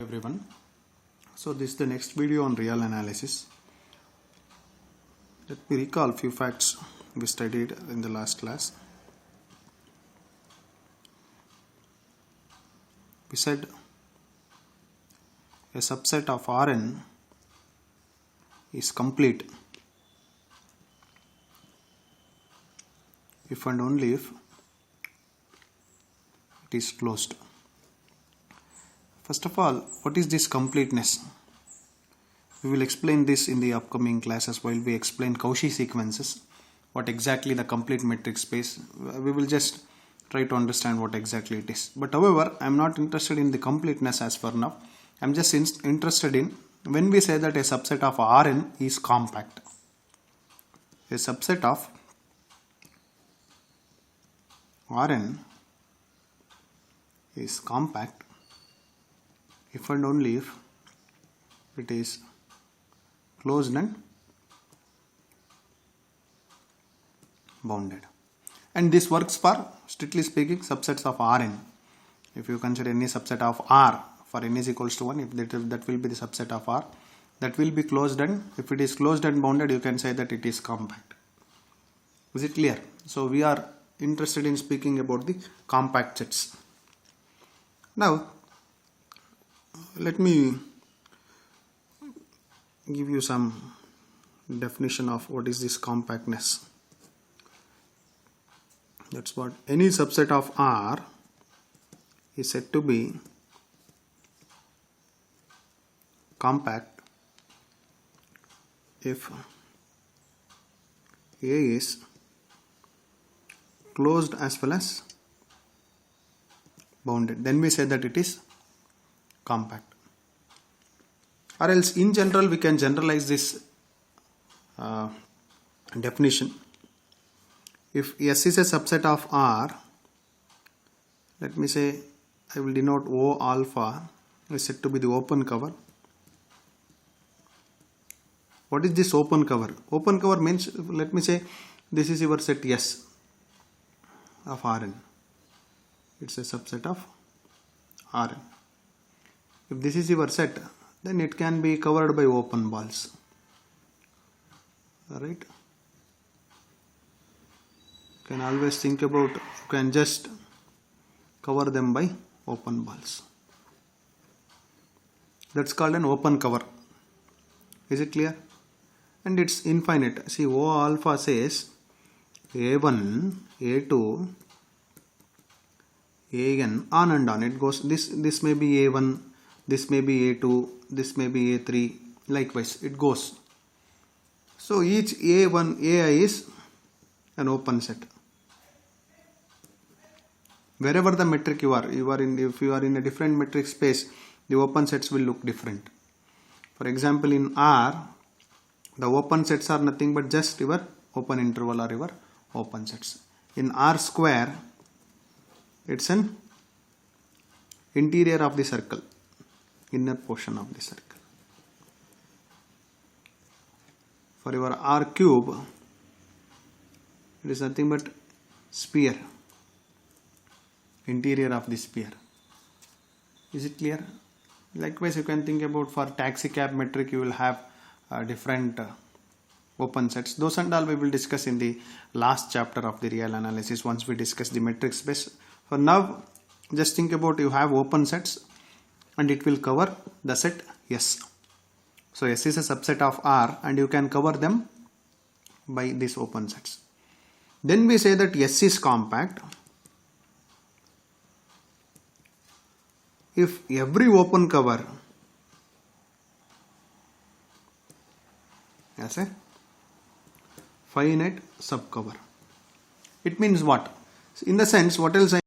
Everyone, so this is the next video on real analysis. Let me recall few facts we studied in the last class. We said a subset of Rn is complete if and only if it is closed. First of all, what is this completeness? We will explain this in the upcoming classes while we explain Cauchy sequences. What exactly the complete metric space? We will just try to understand what exactly it is. But however, I am not interested in the completeness as for now. I am just interested in when we say that a subset of Rn is compact. A subset of Rn is compact if and only if it is closed and bounded. And this works for, strictly speaking, subsets of Rn. If you consider any subset of R for n is equals to 1, if that will be the subset of R, that will be closed, and if it is closed and bounded, you can say that it is compact. Is it clear? So we are interested in speaking about the compact sets. Now let me give you some definition of what is this compactness. That's what any subset of R is said to be compact if A is closed as well as bounded. Then we say that it is compact. Or else in general we can generalize this definition. If S is a subset of R, let me say I will denote O alpha is said to be the open cover. What is this open cover? Open cover means, let me say this is your set S of Rn. It's a subset of Rn. If this is your set, then it can be covered by open balls. Alright? You can always think about, you can just cover them by open balls. That's called an open cover. Is it clear? And it's infinite. See, O alpha says A1, A2, An, on and on. It goes, this may be A1, this may be A2, this may be A3, likewise it goes. So each A1, AI is an open set. Wherever the metric you are in, if you are in a different metric space, the open sets will look different. For example, in R, the open sets are nothing but just your open interval or your open sets. In R square, it's an interior of the circle, inner portion of the circle. For your R cube, it is nothing but sphere, interior of the sphere. Is it clear? Likewise, you can think about for taxi cab metric, you will have different open sets. Those and all we will discuss in the last chapter of the real analysis once we discuss the metric space. For now, just think about, you have open sets and it will cover the set S. So S is a subset of R and you can cover them by these open sets. Then we say that S is compact if every open cover has a finite subcover. It means what? In the sense, what else